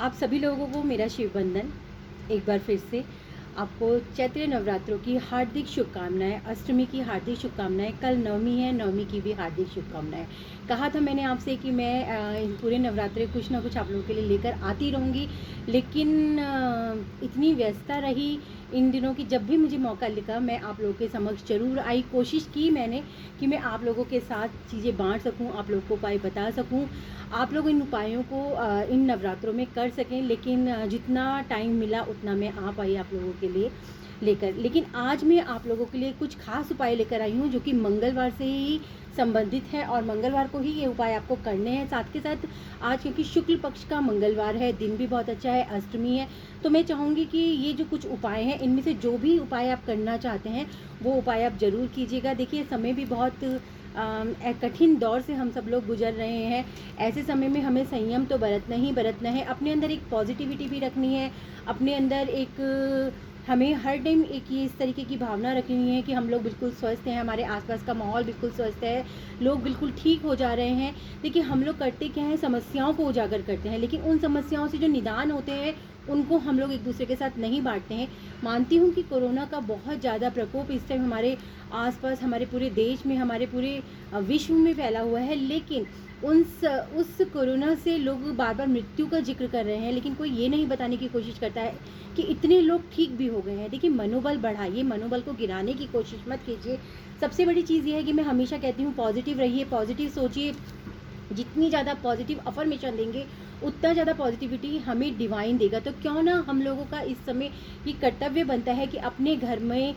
आप सभी लोगों को मेरा शिव वंदन। एक बार फिर से आपको चैत्र नवरात्रों की हार्दिक शुभकामनाएं, अष्टमी की हार्दिक शुभकामनाएं। कल नवमी है, नवमी की भी हार्दिक शुभकामनाएं। कहा था मैंने आपसे कि मैं इन पूरे नवरात्रे कुछ ना कुछ आप लोगों के लिए लेकर आती रहूँगी, लेकिन इतनी व्यस्तता रही इन दिनों की, जब भी मुझे मौका लिखा मैं आप लोगों के समक्ष ज़रूर आई। कोशिश की मैंने कि मैं आप लोगों के साथ चीज़ें बांट सकूं, आप लोगों को उपाय बता सकूं, आप लोग इन उपायों को इन नवरात्रों में कर सकें। लेकिन जितना टाइम मिला उतना मैं आ पाई आप लोगों के लिए लेकर। लेकिन आज मैं आप लोगों के लिए कुछ खास उपाय लेकर आई हूँ जो कि मंगलवार से ही संबंधित है, और मंगलवार को ही ये उपाय आपको करने हैं। साथ के साथ आज क्योंकि शुक्ल पक्ष का मंगलवार है, दिन भी बहुत अच्छा है, अष्टमी है, तो मैं चाहूँगी कि ये जो कुछ उपाय हैं इनमें से जो भी उपाय आप करना चाहते हैं वो उपाय आप ज़रूर कीजिएगा। देखिए, समय भी बहुत कठिन दौर से हम सब लोग गुजर रहे हैं। ऐसे समय में हमें संयम तो बरतना है, अपने अंदर एक पॉजिटिविटी भी रखनी है, अपने अंदर एक हमें हर टाइम एक ये इस तरीके की भावना रखनी है कि हम लोग बिल्कुल स्वस्थ हैं, हमारे आसपास का माहौल बिल्कुल स्वस्थ है, लोग बिल्कुल ठीक हो जा रहे हैं। देखिए, हम लोग करते क्या है, समस्याओं को उजागर करते हैं, लेकिन उन समस्याओं से जो निदान होते हैं उनको हम लोग एक दूसरे के साथ नहीं बांटते हैं। मानती हूँ कि कोरोना का बहुत ज़्यादा प्रकोप इस टाइम हमारे आसपास, हमारे पूरे देश में, हमारे पूरे विश्व में फैला हुआ है, लेकिन उस कोरोना से लोग बार बार मृत्यु का जिक्र कर रहे हैं, लेकिन कोई ये नहीं बताने की कोशिश करता है कि इतने लोग ठीक भी हो गए हैं। देखिए, मनोबल बढ़ाइए, मनोबल को गिराने की कोशिश मत कीजिए। सबसे बड़ी चीज़ ये है कि मैं हमेशा कहती हूँ पॉजिटिव रहिए, पॉजिटिव सोचिए। जितनी ज़्यादा पॉजिटिव अफर्मेशन देंगे उतना ज़्यादा पॉजिटिविटी हमें डिवाइन देगा। तो क्यों ना हम लोगों का इस समय ये कर्तव्य बनता है कि अपने घर में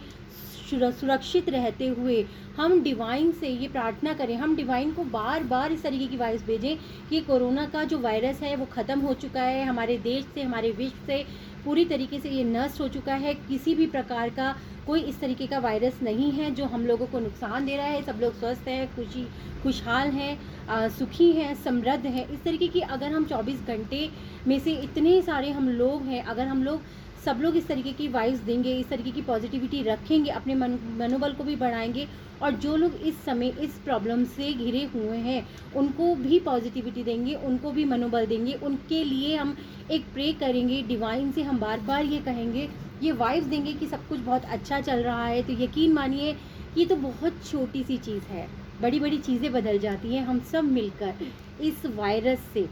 सुरक्षित रहते हुए हम डिवाइन से ये प्रार्थना करें, हम डिवाइन को बार बार इस तरीके की वॉइस भेजें कि कोरोना का जो वायरस है वो ख़त्म हो चुका है, हमारे देश से, हमारे विश्व से पूरी तरीके से ये नष्ट हो चुका है। किसी भी प्रकार का कोई इस तरीके का वायरस नहीं है जो हम लोगों को नुकसान दे रहा है। सब लोग स्वस्थ हैं, खुशहाल हैं, सुखी हैं, समृद्ध हैं। इस तरीके की अगर हम 24 घंटे में से इतने सारे हम लोग हैं, अगर हम लोग सब लोग इस तरीके की वाइब्स देंगे, इस तरीके की पॉजिटिविटी रखेंगे, अपने मनोबल को भी बढ़ाएंगे, और जो लोग इस समय इस प्रॉब्लम से घिरे हुए हैं उनको भी पॉजिटिविटी देंगे, उनको भी मनोबल देंगे, उनके लिए हम एक प्रे करेंगे डिवाइन से, हम बार बार ये कहेंगे, ये वाइब्स देंगे कि सब कुछ बहुत अच्छा चल रहा है। तो यकीन मानिए, ये तो बहुत छोटी सी चीज़ है, बड़ी बड़ी चीज़ें बदल जाती हैं। हम सब मिलकर इस वायरस से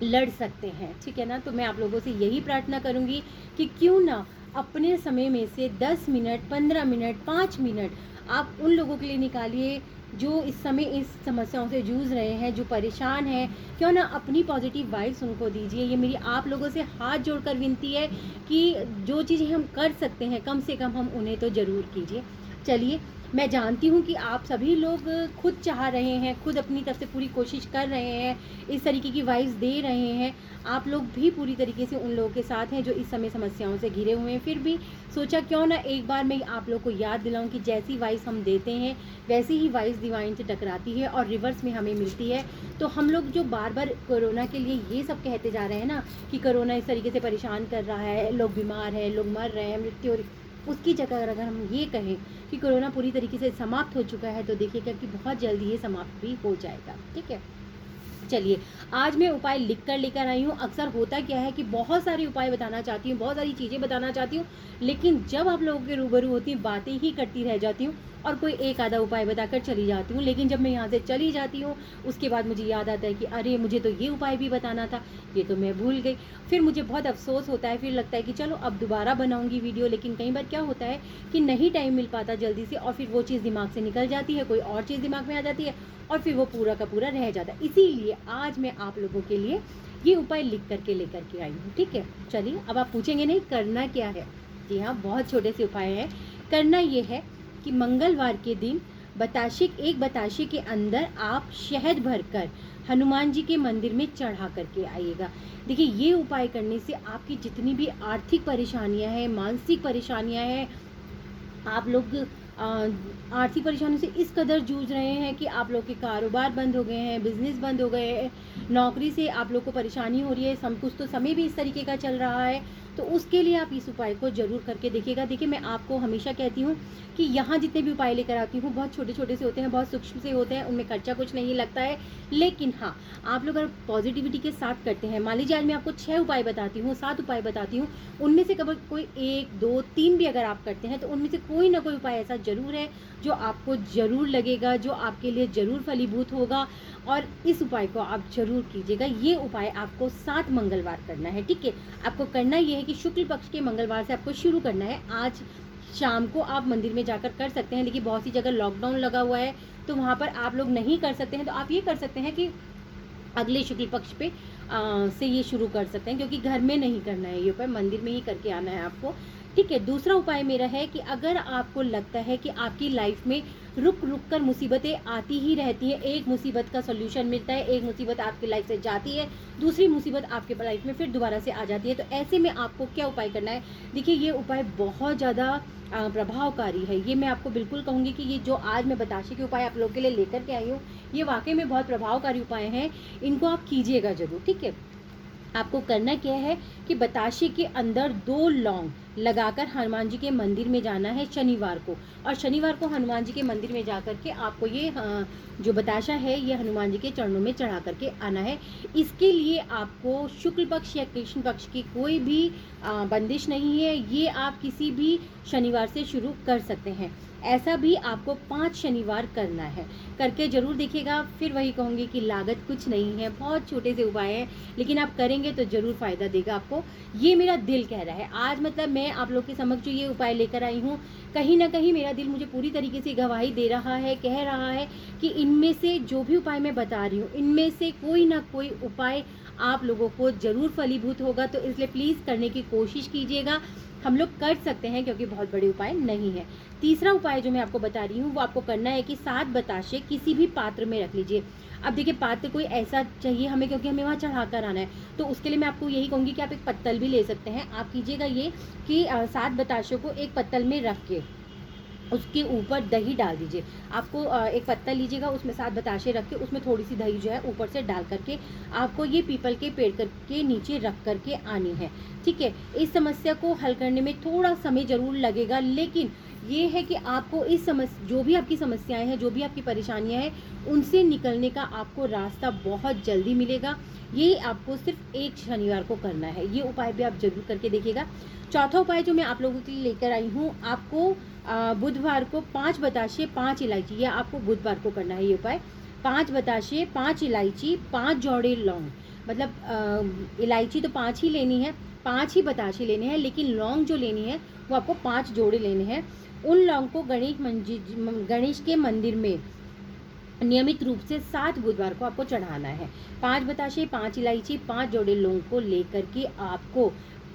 लड़ सकते हैं, ठीक है ना। तो मैं आप लोगों से यही प्रार्थना करूंगी कि क्यों ना अपने समय में से 10 मिनट, 15 मिनट, 5 मिनट आप उन लोगों के लिए निकालिए जो इस समय इस समस्याओं से जूझ रहे हैं, जो परेशान हैं। क्यों ना अपनी पॉजिटिव वाइब्स उनको दीजिए। ये मेरी आप लोगों से हाथ जोड़कर विनती है कि जो चीज़ें हम कर सकते हैं कम से कम हम उन्हें तो ज़रूर कीजिए। चलिए, मैं जानती हूँ कि आप सभी लोग खुद चाह रहे हैं, खुद अपनी तरफ से पूरी कोशिश कर रहे हैं, इस तरीके की वाइब्स दे रहे हैं। आप लोग भी पूरी तरीके से उन लोगों के साथ हैं जो इस समय समस्याओं से घिरे हुए हैं। फिर भी सोचा क्यों ना एक बार मैं आप लोग को याद दिलाऊं कि जैसी वाइब्स हम देते हैं वैसी ही वाइब्स डिवाइन से टकराती है और रिवर्स में हमें मिलती है। तो हम लोग जो बार बार कोरोना के लिए ये सब कहते जा रहे हैं ना कि कोरोना इस तरीके से परेशान कर रहा है, लोग बीमार हैं, लोग मर रहे हैं, मृत्यु हो रही, उसकी जगह अगर हम ये कहें कि कोरोना पूरी तरीके से समाप्त हो चुका है, तो देखिएगा कि बहुत जल्दी ये समाप्त भी हो जाएगा, ठीक है। चलिए, आज मैं उपाय लिख कर लेकर आई हूँ। अक्सर होता क्या है कि बहुत सारे उपाय बताना चाहती हूँ, बहुत सारी चीज़ें बताना चाहती हूँ, लेकिन जब आप लोगों के रूबरू होती हूँ बातें ही करती रह जाती हूँ और कोई एक आधा उपाय बताकर चली जाती हूँ। लेकिन जब मैं यहाँ से चली जाती हूँ उसके बाद मुझे याद आता है कि अरे, मुझे तो ये उपाय भी बताना था, ये तो मैं भूल गई। फिर मुझे बहुत अफसोस होता है, फिर लगता है कि चलो अब दोबारा बनाऊँगी वीडियो। लेकिन कई बार क्या होता है कि नहीं टाइम मिल पाता जल्दी से, और फिर वो चीज़ दिमाग से निकल जाती है, कोई और चीज़ दिमाग में आ जाती है, और फिर वो पूरा का पूरा रह जाता है। इसीलिए आज मैं आप लोगों के लिए ये उपाय लिख करके लेकर के आई हूँ, ठीक है। चलिए, अब आप पूछेंगे नहीं करना क्या है। जी हाँ, बहुत छोटे से उपाय हैं। करना ये है कि मंगलवार के दिन एक बताशे के अंदर आप शहद भरकर हनुमान जी के मंदिर में चढ़ा करके आइएगा। देखिए, ये उपाय करने से आपकी जितनी भी आर्थिक परेशानियां हैं, मानसिक परेशानियां हैं, आप लोग आर्थिक परेशानियों से इस कदर जूझ रहे हैं कि आप लोग के कारोबार बंद हो गए हैं, बिजनेस बंद हो गए हैं, नौकरी से आप लोग को परेशानी हो रही है, कुछ तो समय भी इस तरीके का चल रहा है, तो उसके लिए आप इस उपाय को ज़रूर करके देखिएगा। देखिए, मैं आपको हमेशा कहती हूँ कि यहाँ जितने भी उपाय लेकर आती हूँ बहुत छोटे-छोटे से होते हैं, बहुत सूक्ष्म से होते हैं, उनमें खर्चा कुछ नहीं लगता है। लेकिन हाँ, आप लोग अगर पॉजिटिविटी के साथ करते हैं, मान लीजिए आज मैं आपको 6 उपाय बताती हूँ, 7 उपाय बताती हूँ, उनमें से कभी कोई 1, 2, 3 भी अगर आप करते हैं तो उनमें से कोई ना कोई उपाय ऐसा ज़रूर है जो आपको ज़रूर लगेगा, जो आपके लिए ज़रूर फलीभूत होगा। और इस उपाय को आप ज़रूर कीजिएगा। ये उपाय आपको 7 मंगलवार करना है, ठीक है? आपको करना ये है कि शुक्ल पक्ष के मंगलवार से आपको शुरू करना है। आज शाम को आप मंदिर में जाकर कर सकते हैं, लेकिन बहुत सी जगह लॉकडाउन लगा हुआ है तो वहाँ पर आप लोग नहीं कर सकते हैं। तो आप ये कर सकते हैं कि अगले शुक्ल पक्ष पे से ये शुरू कर सकते हैं, क्योंकि घर में नहीं करना है, ये उपाय मंदिर में ही करके आना है आपको, ठीक है? दूसरा उपाय मेरा है कि अगर आपको लगता है कि आपकी लाइफ में रुक रुक कर मुसीबतें आती ही रहती हैं, एक मुसीबत का सॉल्यूशन मिलता है, एक मुसीबत आपकी लाइफ से जाती है, दूसरी मुसीबत आपके लाइफ में फिर दोबारा से आ जाती है, तो ऐसे में आपको क्या उपाय करना है? देखिए, ये उपाय बहुत ज़्यादा प्रभावकारी है। ये मैं आपको बिल्कुल कहूँगी कि ये जो आज मैं बताशे के उपाय आप लोगों के लिए लेकर के आई हूँ, ये वाकई में बहुत प्रभावकारी उपाय हैं। इनको आप कीजिएगा ज़रूर, ठीक है? आपको करना क्या है कि बताशे के अंदर 2 लौंग लगाकर हनुमान जी के मंदिर में जाना है शनिवार को, और शनिवार को हनुमान जी के मंदिर में जाकर के आपको ये जो बताशा है ये हनुमान जी के चरणों में चढ़ा करके आना है। इसके लिए आपको शुक्ल पक्ष या कृष्ण पक्ष की कोई भी बंदिश नहीं है, ये आप किसी भी शनिवार से शुरू कर सकते हैं। ऐसा भी आपको 5 शनिवार करना है, करके ज़रूर देखिएगा। फिर वही कहूँगी कि लागत कुछ नहीं है, बहुत छोटे से उपाय हैं, लेकिन आप करेंगे तो ज़रूर फ़ायदा देगा आपको। ये मेरा दिल कह रहा है आज, मतलब मैं आप लोग के समक्ष जो ये उपाय लेकर आई हूँ, कहीं ना कहीं मेरा दिल मुझे पूरी तरीके से गवाही दे रहा है, कह रहा है कि इनमें से जो भी उपाय मैं बता रही हूँ, इनमें से कोई ना कोई उपाय आप लोगों को ज़रूर फलीभूत होगा। तो इसलिए प्लीज़ करने की कोशिश कीजिएगा। हम लोग कर सकते हैं, क्योंकि बहुत बड़े उपाय नहीं है। तीसरा उपाय जो मैं आपको बता रही हूँ वो आपको करना है कि 7 बताशे किसी भी पात्र में रख लीजिए। अब देखिए, पात्र कोई ऐसा चाहिए हमें, क्योंकि हमें वहाँ चढ़ा कर आना है, तो उसके लिए मैं आपको यही कहूँगी कि आप एक पत्तल भी ले सकते हैं। आप कीजिएगा ये कि 7 बताशों को एक पत्तल में रख के उसके ऊपर दही डाल दीजिए। आपको एक पत्तल लीजिएगा, उसमें 7 बताशे रख के उसमें थोड़ी सी दही जो है ऊपर से डाल करके आपको ये पीपल के पेड़ के नीचे रख करके आनी है, ठीक है? इस समस्या को हल करने में थोड़ा समय ज़रूर लगेगा, लेकिन ये है कि आपको इस जो भी आपकी समस्याएं हैं, जो भी आपकी परेशानियां हैं, उनसे निकलने का आपको रास्ता बहुत जल्दी मिलेगा। ये आपको सिर्फ एक शनिवार को करना है। ये उपाय भी आप जरूर करके देखिएगा। चौथा उपाय जो मैं आप लोगों के लिए लेकर आई हूँ, आपको बुधवार को 5 बताशे 5 इलायची, यह आपको बुधवार को करना है ये उपाय। 5 बताशे 5 इलायची 5 जौड़े लौंग, मतलब इलायची तो 5 ही लेनी है, 5 ही बताशे लेने हैं, लेकिन लौंग जो लेनी है वो आपको 5 जोड़े लेने हैं। उन लौंग को गणेश के मंदिर में नियमित रूप से 7 बुधवार को आपको चढ़ाना है। 5 बताशे 5 इलायची 5 जोड़े लौंग को लेकर के आपको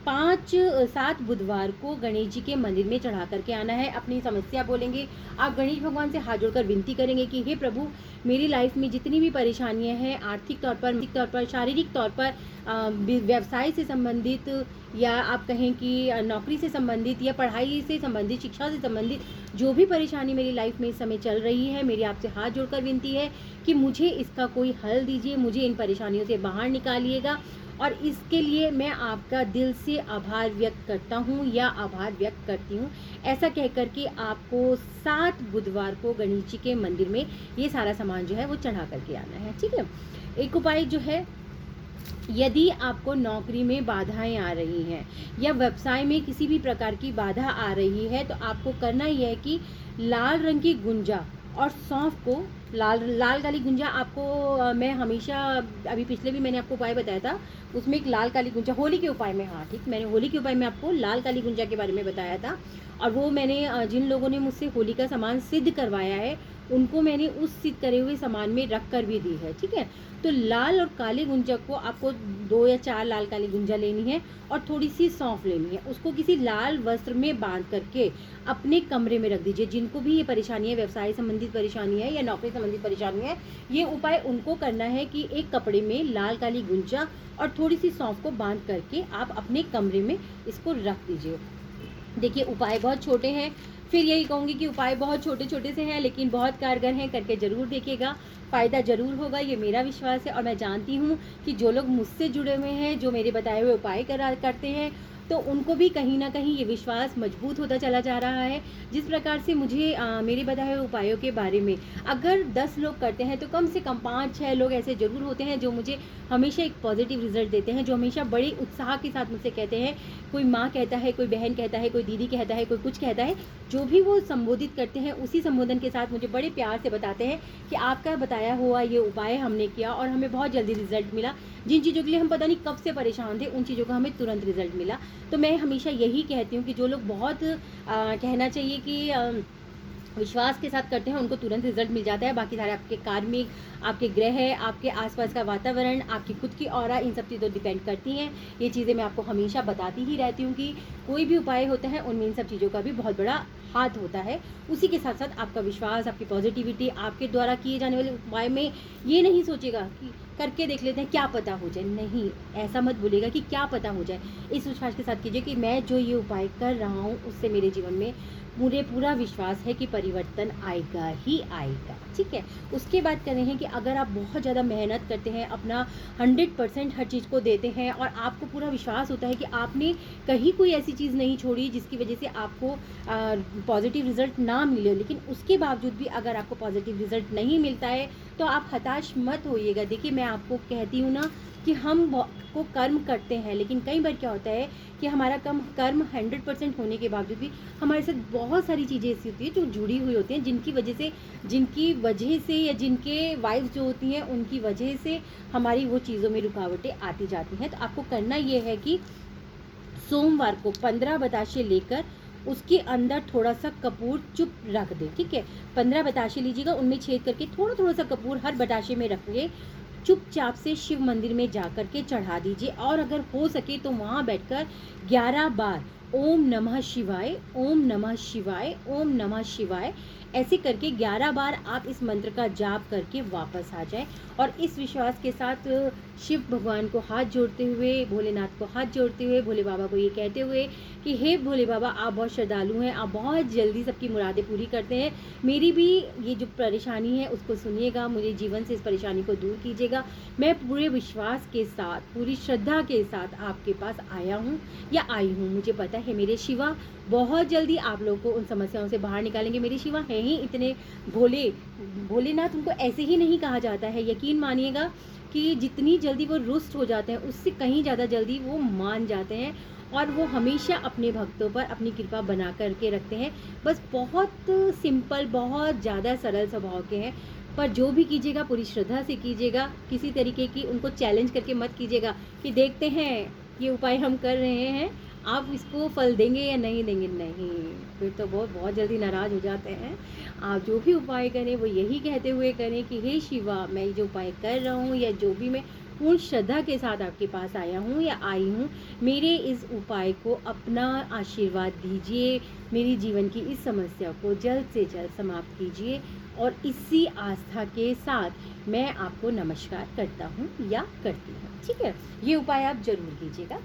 7 बुधवार को गणेश जी के मंदिर में चढ़ा करके आना है। अपनी समस्या बोलेंगे, आप गणेश भगवान से हाथ जोड़कर विनती करेंगे कि हे प्रभु, मेरी लाइफ में जितनी भी परेशानियां हैं, आर्थिक तौर पर, मानसिक तौर पर, शारीरिक तौर पर, व्यवसाय से संबंधित, या आप कहें कि नौकरी से संबंधित, या पढ़ाई से संबंधित, शिक्षा से संबंधित जो भी परेशानी मेरी लाइफ में इस समय चल रही है, मेरी आपसे हाथ जोड़कर विनती है कि मुझे इसका कोई हल दीजिए, मुझे इन परेशानियों से बाहर निकालिएगा। और इसके लिए मैं आपका दिल से आभार व्यक्त करता हूँ या आभार व्यक्त करती हूँ। ऐसा कह कर के आपको 7 बुधवार को गणेश जी के मंदिर में ये सारा सामान जो है वो चढ़ा करके आना है, ठीक है? एक उपाय जो है, यदि आपको नौकरी में बाधाएं आ रही हैं या व्यवसाय में किसी भी प्रकार की बाधा आ रही है, तो आपको करना यह है कि लाल रंग की गुंजा और सौंफ को, लाल काली गुंजा आपको मैं हमेशा, अभी पिछले भी मैंने आपको उपाय बताया था, उसमें एक लाल काली गुंजा होली के उपाय में, हाँ ठीक, मैंने होली के उपाय में आपको लाल काली गुंजा के बारे में बताया था। और वो मैंने जिन लोगों ने मुझसे होली का सामान सिद्ध करवाया है, उनको मैंने उस सिद्ध करे हुए सामान में रख कर भी दी है, ठीक है? तो लाल और काली गुंजा को आपको 2 या 4 लाल काली गुंजा लेनी है और थोड़ी सी सौंफ लेनी है। उसको किसी लाल वस्त्र में बांध करके अपने कमरे में रख दीजिए। जिनको भी ये परेशानी है, व्यवसाय संबंधित परेशानी है या नौकरी संबंधित परेशानी है, ये उपाय उनको करना है कि एक कपड़े में लाल काली गुंजा और थोड़ी सी सौंफ को बांध करके आप अपने कमरे में इसको रख दीजिए। देखिए, उपाय बहुत छोटे हैं, फिर यही कहूँगी कि उपाय बहुत छोटे छोटे से हैं, लेकिन बहुत कारगर हैं। करके ज़रूर देखिएगा, फ़ायदा ज़रूर होगा, ये मेरा विश्वास है। और मैं जानती हूँ कि जो लोग मुझसे जुड़े हुए हैं, जो मेरे बताए हुए उपाय करते हैं, तो उनको भी कहीं ना कहीं ये विश्वास मजबूत होता चला जा रहा है। जिस प्रकार से मुझे मेरे बताए हुए उपायों के बारे में अगर 10 लोग करते हैं तो कम से कम 5-6 लोग ऐसे ज़रूर होते हैं जो मुझे हमेशा एक पॉजिटिव रिजल्ट देते हैं, जो हमेशा बड़े उत्साह के साथ मुझसे कहते हैं। कोई माँ कहता है, कोई बहन कहता है, कोई दीदी कहता है, कोई कुछ कहता है, जो भी वो संबोधित करते हैं उसी संबोधन के साथ मुझे बड़े प्यार से बताते हैं कि आपका बताया हुआ ये उपाय हमने किया और हमें बहुत जल्दी रिजल्ट मिला। जिन चीज़ों के लिए हम पता नहीं कब से परेशान थे, उन चीज़ों का हमें तुरंत रिजल्ट मिला। तो मैं हमेशा यही कहती हूँ कि जो लोग बहुत कहना चाहिए कि विश्वास के साथ करते हैं उनको तुरंत रिजल्ट मिल जाता है। बाकी सारे आपके कार्मिक, आपके ग्रह, आपके आसपास का वातावरण, आपकी खुद की ऑरा, इन सब चीज़ों डिपेंड करती हैं। ये चीज़ें मैं आपको हमेशा बताती ही रहती हूँ कि कोई भी उपाय होता है उनमें इन सब चीज़ों का भी बहुत बड़ा हाथ होता है। उसी के साथ साथ आपका विश्वास, आपकी पॉजिटिविटी, आपके द्वारा किए जाने वाले उपाय में ये नहीं सोचेगा कि करके देख लेते हैं क्या पता हो जाए, नहीं, ऐसा मत बोलेगा कि क्या पता हो जाए। इस विश्वास के साथ कीजिए कि मैं जो ये उपाय कर रहा हूँ उससे मेरे जीवन में मुझे पूरा विश्वास है कि परिवर्तन आएगा ही आएगा। ठीक है, उसके बाद कर रहे हैं कि अगर आप बहुत ज़्यादा मेहनत करते हैं, अपना 100% हर चीज़ को देते हैं और आपको पूरा विश्वास होता है कि आपने कहीं कोई ऐसी चीज़ नहीं छोड़ी जिसकी वजह से आपको पॉजिटिव रिजल्ट ना मिले, लेकिन उसके बावजूद भी अगर आपको पॉजिटिव रिजल्ट नहीं मिलता है तो आप हताश मत होइएगा। देखिए, मैं आपको कहती हूँ ना कि हम को कर्म करते हैं, लेकिन कई बार क्या होता है कि हमारा कर्म 100% होने के बावजूद भी हमारे साथ बहुत सारी चीज़ें ऐसी होती हैं जो जुड़ी हुई होती हैं, जिनकी वजह से या जिनके वाइब्स जो होती हैं उनकी वजह से हमारी वो चीज़ों में रुकावटें आती जाती हैं। तो आपको करना ये है कि सोमवार को 15 बताशे लेकर उसके अंदर थोड़ा सा कपूर चुप रख दें। ठीक है, 15 बताशे लीजिएगा, उनमें छेद करके थोड़ा थोड़ा सा कपूर हर बताशे में रखिए। चुपचाप से शिव मंदिर में जा कर के चढ़ा दीजिए और अगर हो सके तो वहाँ बैठकर 11 बार ओम नमः शिवाय, ओम नमः शिवाय, ओम नमः शिवाय ऐसे करके 11 बार आप इस मंत्र का जाप करके वापस आ जाएं। और इस विश्वास के साथ शिव भगवान को हाथ जोड़ते हुए, भोलेनाथ को हाथ जोड़ते हुए, भोले बाबा को ये कहते हुए कि हे भोले बाबा, आप बहुत श्रद्धालु हैं, आप बहुत जल्दी सबकी मुरादें पूरी करते हैं, मेरी भी ये जो परेशानी है उसको सुनिएगा, मुझे जीवन से इस परेशानी को दूर कीजिएगा। मैं पूरे विश्वास के साथ, पूरी श्रद्धा के साथ आपके पास आया हूँ या आई हूँ। मुझे पता है मेरे शिवा बहुत जल्दी आप लोगों को उन समस्याओं से बाहर निकालेंगे। मेरे शिवा हैं ही इतने भोलेनाथ, उनको ऐसे ही नहीं कहा जाता है। यकीन मानिएगा कि जितनी जल्दी वो रुष्ट हो जाते हैं उससे कहीं ज़्यादा जल्दी वो मान जाते हैं और वो हमेशा अपने भक्तों पर अपनी कृपा बना करके रखते हैं। बस बहुत सिंपल, बहुत ज़्यादा सरल स्वभाव के हैं। पर जो भी कीजिएगा पूरी श्रद्धा से कीजिएगा, किसी तरीके की उनको चैलेंज करके मत कीजिएगा कि देखते हैं ये उपाय हम कर रहे हैं, आप इसको फल देंगे या नहीं देंगे। नहीं, फिर तो बहुत जल्दी नाराज़ हो जाते हैं। आप जो भी उपाय करें वो यही कहते हुए करें कि हे शिवा, मैं जो उपाय कर रहा हूँ या जो भी मैं पूर्ण श्रद्धा के साथ आपके पास आया हूँ या आई हूँ, मेरे इस उपाय को अपना आशीर्वाद दीजिए, मेरी जीवन की इस समस्या को जल्द से जल्द समाप्त कीजिए। और इसी आस्था के साथ मैं आपको नमस्कार करता हूँ या करती हूँ। ठीक है, ये उपाय आप जरूर कीजिएगा।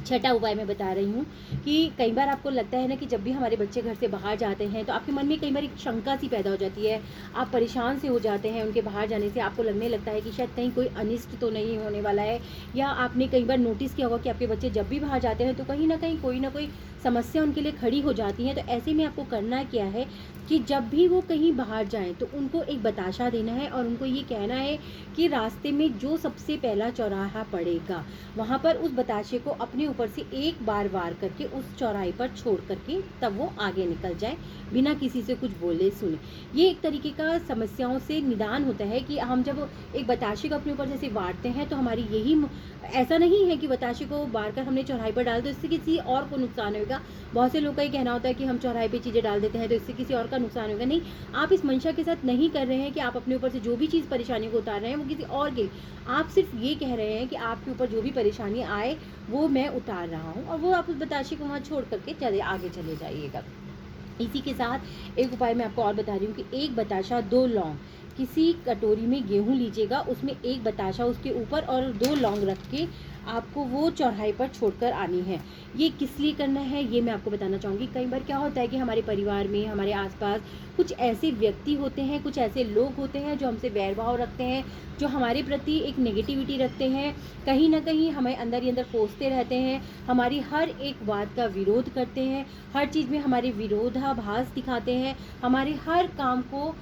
छठा उपाय मैं बता रही हूँ कि कई बार आपको लगता है ना कि जब भी हमारे बच्चे घर से बाहर जाते हैं तो आपके मन में कई बार एक शंका सी पैदा हो जाती है, आप परेशान से हो जाते हैं उनके बाहर जाने से। आपको लगने लगता है कि शायद कहीं कोई अनिष्ट तो नहीं होने वाला है, या आपने कई बार नोटिस किया होगा कि आपके बच्चे जब भी बाहर जाते हैं तो कहीं ना कहीं कोई ना कोई समस्या उनके लिए खड़ी हो जाती है। तो ऐसे में आपको करना क्या है कि जब भी वो कहीं बाहर जाएं तो उनको एक बताशा देना है और उनको ये कहना है कि रास्ते में जो सबसे पहला चौराहा पड़ेगा वहाँ पर उस बताशे को अपने ऊपर से एक बार वार करके उस चौराहे पर छोड़ करके तब वो आगे निकल जाए बिना किसी से कुछ बोले सुने। ये एक तरीके का समस्याओं से निदान होता है कि हम जब एक बताशे को अपने ऊपर जैसे वारते हैं तो हमारी यही, ऐसा नहीं है कि बताशे को वार कर हमने चौराहे पर डाल दो इससे किसी और को नुकसान होगा। बहुत से लोग का ये कहना होता है कि हम चौराहे पे चीज़ें डाल देते हैं तो इससे किसी और का नुकसान होगा। नहीं, आप इस मंशा के साथ नहीं कर रहे हैं कि आप अपने ऊपर से जो भी चीज़ परेशानी को उतार रहे हैं वो किसी और के, आप सिर्फ ये कह रहे हैं कि आपके ऊपर जो भी परेशानी आए वो मैं उतार रहा हूँ, और वो आप उस बताशे को वहाँ छोड़ करके आगे चले जाइएगा। इसी के साथ एक उपाय मैं आपको और बता रही हूँ कि एक बताशा 2 लौंग, किसी कटोरी में गेहूं लीजिएगा, उसमें एक बताशा उसके ऊपर और 2 लौंग रख के आपको वो चौराहे पर छोड़कर आनी है। ये किस लिए करना है ये मैं आपको बताना चाहूँगी। कई बार क्या होता है कि हमारे परिवार में, हमारे आसपास कुछ ऐसे व्यक्ति होते हैं, कुछ ऐसे लोग होते हैं जो हमसे बैरभाव रखते हैं, जो हमारे प्रति एक नेगेटिविटी रखते हैं, कहीं ना कहीं हमें अंदर ही अंदर कोसते रहते हैं, हमारी हर एक बात का विरोध करते हैं, हर चीज़ में हमारे विरोधाभास दिखाते हैं, हमारे हर काम को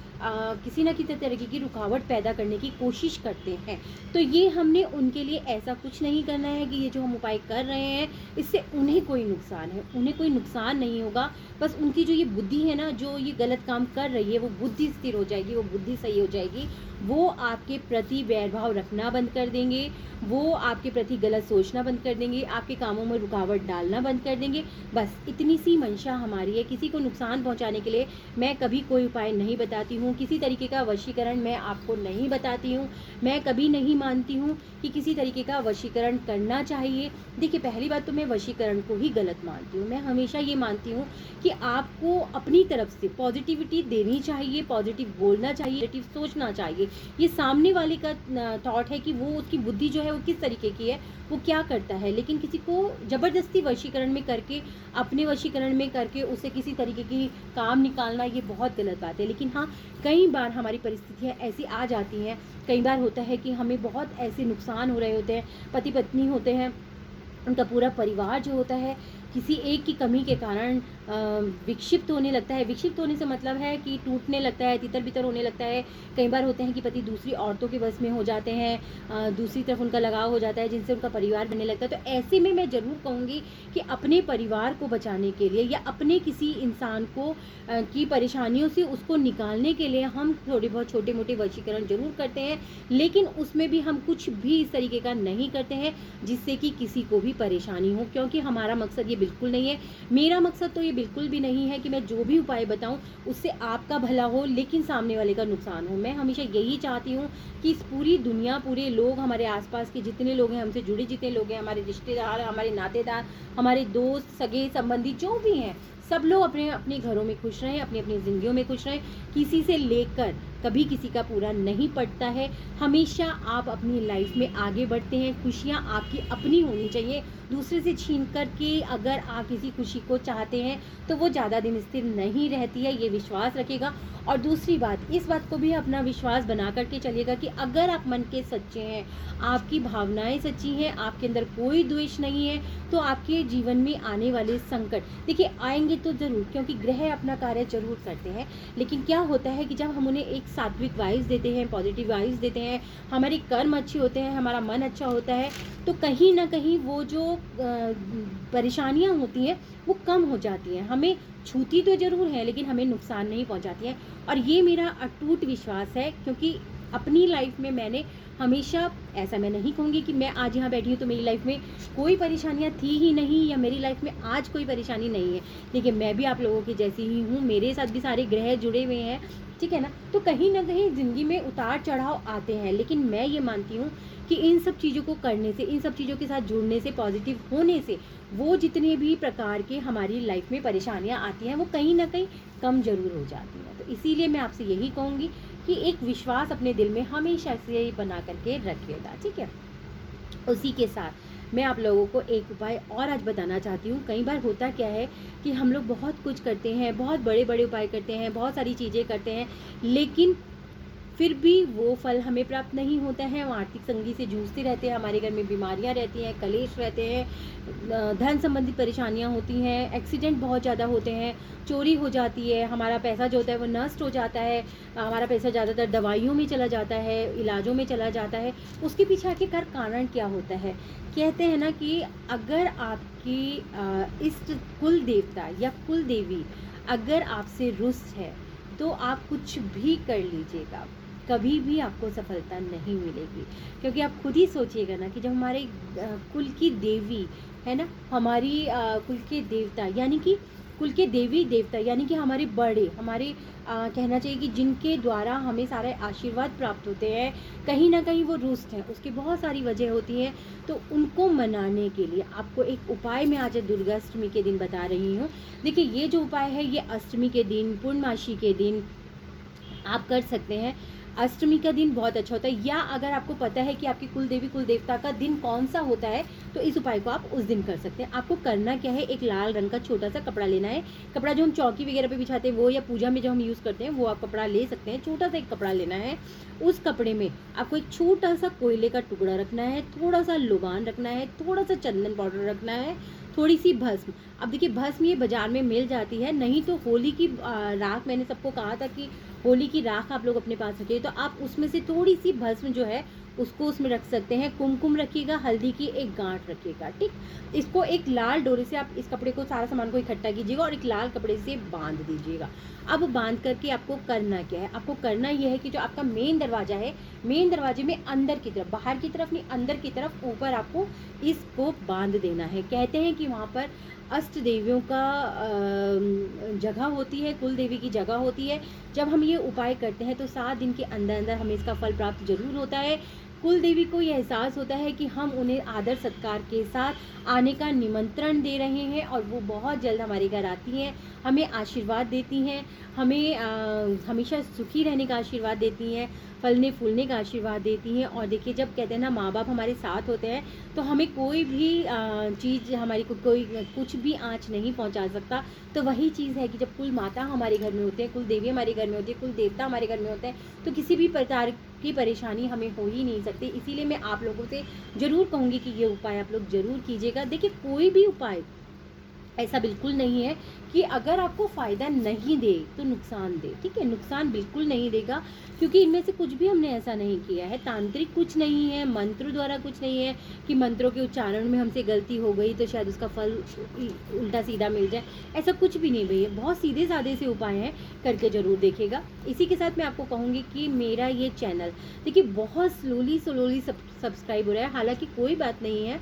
किसी न किसी तरीके की रुकावट पैदा करने की कोशिश करते हैं। तो ये हमने उनके लिए ऐसा कुछ नहीं करना है कि ये जो हम उपाय कर रहे हैं इससे उन्हें कोई नुकसान है, उन्हें कोई नुकसान नहीं होगा। बस उनकी जो ये बुद्धि है ना, जो ये गलत काम कर रही है, वो बुद्धि स्थिर हो जाएगी, वो बुद्धि सही हो जाएगी, वो आपके प्रति वैरभाव रखना बंद कर देंगे, वो आपके प्रति गलत सोचना बंद कर देंगे, आपके कामों में रुकावट डालना बंद कर देंगे। बस इतनी सी मंशा हमारी है। किसी को नुकसान पहुंचाने के लिए मैं कभी कोई उपाय नहीं बताती हूँ, किसी तरीके का वशीकरण मैं आपको नहीं बताती हूँ। मैं कभी नहीं मानती हूँ कि किसी तरीके का वशीकरण करना चाहिए। देखिए, पहली बात तो मैं वशीकरण को ही गलत मानती हूँ। मैं हमेशा ये मानती हूँ कि आपको अपनी तरफ से पॉजिटिविटी देनी चाहिए, पॉजिटिव बोलना चाहिए, पॉजिटिव सोचना चाहिए। ये सामने वाले का थॉट है कि वो, उसकी बुद्धि जो है वो किस तरीके की है, वो क्या करता है। लेकिन किसी को ज़बरदस्ती वशीकरण में करके, अपने वशीकरण में करके उसे किसी तरीके की काम निकालना, ये बहुत गलत बात है। लेकिन हाँ, कई बार हमारी परिस्थितियाँ ऐसी आ जाती हैं, कई बार होता है कि हमें बहुत ऐसे नुकसान हो रहे होते हैं, पति पत्नी होते हैं, उनका पूरा परिवार जो होता है किसी एक की कमी के कारण विक्षिप्त होने लगता है। विक्षिप्त होने से मतलब है कि टूटने लगता है, तितर बितर होने लगता है। कई बार होते हैं कि पति दूसरी औरतों के बस में हो जाते हैं, दूसरी तरफ उनका लगाव हो जाता है, जिनसे उनका परिवार बनने लगता है। तो ऐसे में मैं ज़रूर कहूँगी कि अपने परिवार को बचाने के लिए या अपने किसी इंसान को की परेशानियों से उसको निकालने के लिए हम थोड़े बहुत छोटे मोटे वशीकरण जरूर करते हैं, लेकिन उसमें भी हम कुछ भी इस तरीके का नहीं करते हैं जिससे कि किसी को भी परेशानी हो, क्योंकि हमारा मकसद ये बिल्कुल नहीं है। मेरा मकसद तो ये बिल्कुल भी नहीं है कि मैं जो भी उपाय बताऊं उससे आपका भला हो लेकिन सामने वाले का नुकसान हो। मैं हमेशा यही चाहती हूँ कि इस पूरी दुनिया, पूरे लोग, हमारे आसपास के जितने लोग हैं, हमसे जुड़े जितने लोग हैं, हमारे रिश्तेदार, हमारे नातेदार, हमारे दोस्त, सगे संबंधी जो भी हैं, सब लोग अपने अपने घरों में खुश रहें, अपनी अपनी ज़िंदगियों में खुश रहें। किसी से लेकर कभी किसी का पूरा नहीं पड़ता है। हमेशा आप अपनी लाइफ में आगे बढ़ते हैं। खुशियाँ आपकी अपनी होनी चाहिए। दूसरे से छीन कर के अगर आप किसी खुशी को चाहते हैं तो वो ज़्यादा दिन स्थिर नहीं रहती है, ये विश्वास रखेगा। और दूसरी बात, इस बात को भी अपना विश्वास बना करके चलिएगा कि अगर आप मन के सच्चे हैं, आपकी भावनाएं सच्ची हैं, आपके अंदर कोई द्वेष नहीं है, तो आपके जीवन में आने वाले संकट देखिए आएंगे तो ज़रूर, क्योंकि ग्रह अपना कार्य जरूर करते हैं। लेकिन क्या होता है कि जब हम उन्हें एक सात्विक वाइब्स देते हैं, पॉजिटिव वाइब्स देते हैं, हमारे कर्म अच्छे होते हैं, हमारा मन अच्छा होता है, तो कहीं ना कहीं वो जो परेशानियां होती हैं वो कम हो जाती हैं। हमें छूती तो ज़रूर है लेकिन हमें नुकसान नहीं पहुंचाती हैं। और ये मेरा अटूट विश्वास है, क्योंकि अपनी लाइफ में मैंने हमेशा, ऐसा मैं नहीं कहूँगी कि मैं आज यहाँ बैठी हूँ तो मेरी लाइफ में कोई परेशानियाँ थी ही नहीं या मेरी लाइफ में आज कोई परेशानी नहीं है। देखिए, मैं भी आप लोगों की जैसी ही हूँ, मेरे साथ भी सारे ग्रह जुड़े हुए हैं, ठीक है ना। तो कहीं ना कहीं ज़िंदगी में उतार चढ़ाव आते हैं, लेकिन मैं ये मानती हूँ कि इन सब चीज़ों को करने से, इन सब चीज़ों के साथ जुड़ने से, पॉजिटिव होने से, वो जितने भी प्रकार के हमारी लाइफ में परेशानियाँ आती हैं वो कहीं ना कहीं कम ज़रूर हो जाती हैं। तो इसीलिए मैं आपसे यही कहूँगी कि एक विश्वास अपने दिल में हमेशा से बना करके रखिएगा, ठीक है। उसी के साथ मैं आप लोगों को एक उपाय और आज बताना चाहती हूँ। कई बार होता क्या है कि हम लोग बहुत कुछ करते हैं, बहुत बड़े बड़े उपाय करते हैं, बहुत सारी चीज़ें करते हैं, लेकिन फिर भी वो फल हमें प्राप्त नहीं होता है। हम आर्थिक तंगी से जूझते रहते हैं, हमारे घर में बीमारियां रहती हैं, कलेश रहते हैं, धन संबंधी परेशानियां होती हैं, एक्सीडेंट बहुत ज़्यादा होते हैं, चोरी हो जाती है, हमारा पैसा जो होता है वो नष्ट हो जाता है, हमारा पैसा ज़्यादातर दवाइयों में चला जाता है, इलाजों में चला जाता है। उसके पीछे आखिरकार कारण क्या होता है? कहते हैं ना कि अगर आपकी इष्ट कुल देवता या कुल देवी अगर आपसे रुष्ट है तो आप कुछ भी कर लीजिएगा, कभी भी आपको सफलता नहीं मिलेगी। क्योंकि आप खुद ही सोचिएगा ना कि जब हमारे कुल की देवी है ना, हमारी कुल के देवता यानी कि कुल के देवी देवता यानी कि हमारे बड़े, हमारे कहना चाहिए कि जिनके द्वारा हमें सारे आशीर्वाद प्राप्त होते हैं, कहीं ना कहीं वो रुष्ट हैं। उसकी बहुत सारी वजह होती हैं। तो उनको मनाने के लिए आपको एक उपाय मैं आज दुर्गा अष्टमी के दिन बता रही हूँ। देखिए, ये जो उपाय है ये अष्टमी के दिन, पूर्णमासी के दिन आप कर सकते हैं। अष्टमी का दिन बहुत अच्छा होता है, या अगर आपको पता है कि आपकी कुल देवी कुल देवता का दिन कौन सा होता है तो इस उपाय को आप उस दिन कर सकते हैं। आपको करना क्या है, एक लाल रंग का छोटा सा कपड़ा लेना है। कपड़ा जो हम चौकी वगैरह पे बिछाते हैं वो, या पूजा में जो हम यूज़ करते हैं वो आप कपड़ा ले सकते हैं। छोटा सा एक कपड़ा लेना है। उस कपड़े में आपको एक छोटा सा कोयले का टुकड़ा रखना है, थोड़ा सा लोबान रखना है, थोड़ा सा चंदन पाउडर रखना है, थोड़ी सी भस्म। अब देखिए भस्म ये बाजार में मिल जाती है, नहीं तो होली की राख, मैंने सबको कहा था कि होली की राख आप लोग अपने पास रखिए, तो आप उसमें से थोड़ी सी भस्म जो है उसको उसमें रख सकते हैं। कुमकुम रखिएगा, हल्दी की एक गांठ रखिएगा, ठीक। इसको एक लाल डोरे से आप इस कपड़े को, सारा सामान को इकट्ठा कीजिएगा और एक लाल कपड़े से बांध दीजिएगा। अब बांध करके आपको करना क्या है, आपको करना यह है कि जो आपका मेन दरवाजा है, मेन दरवाजे में अंदर की तरफ, बाहर की तरफ नहीं, अंदर की तरफ ऊपर आपको इसको बांध देना है। कहते हैं कि वहाँ पर अष्ट देवियों का जगह होती है, कुल देवी की जगह होती है। जब हम ये उपाय करते हैं तो 7 दिन के अंदर अंदर हमें इसका फल प्राप्त जरूर होता है। कुल देवी को ये एहसास होता है कि हम उन्हें आदर सत्कार के साथ आने का निमंत्रण दे रहे हैं और वो बहुत जल्द हमारे घर आती हैं, हमें आशीर्वाद देती हैं, हमें हमेशा सुखी रहने का आशीर्वाद देती हैं, फलने फूलने का आशीर्वाद देती हैं। और देखिए जब कहते हैं ना माँ बाप हमारे साथ होते हैं तो हमें कोई भी चीज़, हमारी कोई कुछ भी आँच नहीं पहुँचा सकता। तो वही चीज़ है कि जब कुल माता हमारे घर में होते हैं, कुल देवी हमारे घर में होती है, कुल देवता हमारे घर में होते हैं, तो किसी भी प्रकार की परेशानी हमें हो ही नहीं सकती। इसीलिए मैं आप लोगों से ज़रूर कहूँगी कि ये उपाय आप लोग ज़रूर कीजिएगा। देखिए कोई भी उपाय ऐसा बिल्कुल नहीं है कि अगर आपको फ़ायदा नहीं दे तो नुकसान दे, ठीक है। नुकसान बिल्कुल नहीं देगा, क्योंकि इनमें से कुछ भी हमने ऐसा नहीं किया है। तांत्रिक कुछ नहीं है, मंत्र द्वारा कुछ नहीं है कि मंत्रों के उच्चारण में हमसे गलती हो गई तो शायद उसका फल उल्टा सीधा मिल जाए, ऐसा कुछ भी नहीं भैया। बहुत सीधे साधे से उपाय हैं, करके ज़रूर देखिएगा। इसी के साथ मैं आपको कहूँगी कि मेरा ये चैनल देखिए बहुत स्लोली सब्सक्राइब हो रहा है। हालांकि कोई बात नहीं है,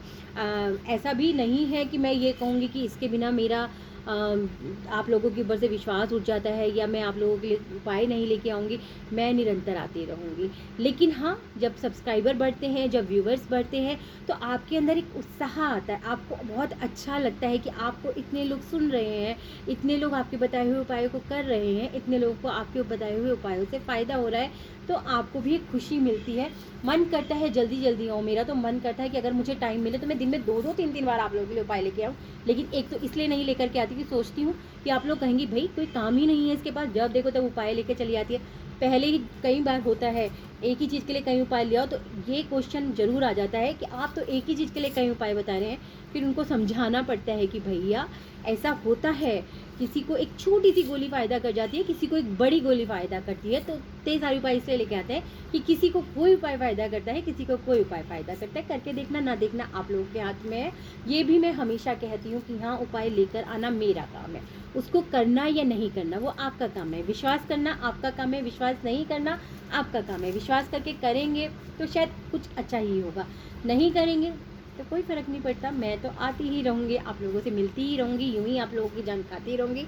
ऐसा भी नहीं है कि मैं ये कहूँगी कि इसके बिना मेरा आप लोगों के ऊपर से विश्वास उठ जाता है या मैं आप लोगों के लिए उपाय नहीं लेके आऊँगी। मैं निरंतर आती रहूँगी, लेकिन हाँ जब सब्सक्राइबर बढ़ते हैं, जब व्यूवर्स बढ़ते हैं तो आपके अंदर एक उत्साह आता है, आपको बहुत अच्छा लगता है कि आपको इतने लोग सुन रहे हैं, इतने लोग आपके बताए हुए उपायों को कर रहे हैं, इतने लोगों को आपके बताए हुए उपायों से फ़ायदा हो रहा है, तो आपको भी एक खुशी मिलती है। मन करता है जल्दी जल्दी आऊँ, मेरा तो मन करता है कि अगर मुझे टाइम मिले तो मैं दिन में 2-2 3-3 बार आप लोगों के लिए उपाय लेके आऊँ। लेकिन एक तो इसलिए नहीं लेकर के आती कि सोचती हूँ कि आप लोग कहेंगे भाई कोई काम ही नहीं है इसके पास, जब देखो तब उपाय लेके चली आती है। पहले ही कई बार होता है एक ही चीज़ के लिए कई उपाय ले आओ, तो ये क्वेश्चन ज़रूर आ जाता है कि आप तो एक ही चीज़ के लिए कई उपाय बता रहे हैं। फिर उनको समझाना पड़ता है कि भैया ऐसा होता है, किसी को एक छोटी सी गोली फ़ायदा कर जाती है, किसी को एक बड़ी गोली फ़ायदा करती है। तो तेज़ सारे उपाय इसलिए लेके आते हैं कि किसी को कोई उपाय फ़ायदा करता है, किसी को कोई उपाय फ़ायदा करता है। करके देखना ना देखना आप लोगों के हाथ में है। ये भी मैं हमेशा कहती हूँ कि हाँ उपाय लेकर आना मेरा काम है, उसको करना या नहीं करना वो आपका काम है। विश्वास करना आपका काम है, विश्वास नहीं करना आपका काम है। विश्वास करके करेंगे तो शायद कुछ अच्छा ही होगा, नहीं करेंगे तो कोई फ़र्क नहीं पड़ता। मैं तो आती ही रहूँगी, आप लोगों से मिलती ही रहूँगी, यूँ ही आप लोगों की जान खाती रहूँगी,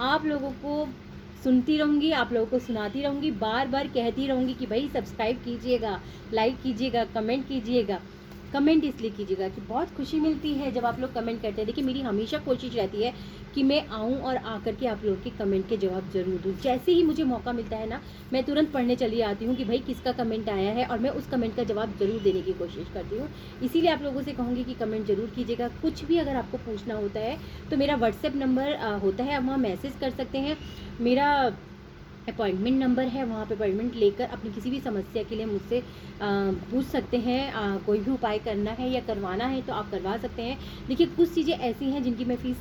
आप लोगों को सुनती रहूँगी, आप लोगों को सुनाती रहूँगी, बार बार कहती रहूँगी कि भाई सब्सक्राइब कीजिएगा, लाइक कीजिएगा, कमेंट कीजिएगा। कमेंट इसलिए कीजिएगा कि बहुत खुशी मिलती है जब आप लोग कमेंट करते हैं। देखिए मेरी हमेशा कोशिश रहती है कि मैं आऊँ और आकर के आप लोगों के कमेंट के जवाब ज़रूर दूँ। जैसे ही मुझे मौका मिलता है ना, मैं तुरंत पढ़ने चली आती हूँ कि भाई किसका कमेंट आया है और मैं उस कमेंट का जवाब ज़रूर देने की कोशिश करती हूँ। इसीलिए आप लोगों से कहूँगी कि कमेंट ज़रूर कीजिएगा। कुछ भी अगर आपको पूछना होता है तो मेरा व्हाट्सएप नंबर होता है, आप वहाँ मैसेज कर सकते हैं। मेरा अपॉइंटमेंट नंबर है, वहाँ पे अपॉइंटमेंट लेकर अपनी किसी भी समस्या के लिए मुझसे पूछ सकते हैं। कोई भी उपाय करना है या करवाना है तो आप करवा सकते हैं। देखिए कुछ चीज़ें ऐसी हैं जिनकी मैं फ़ीस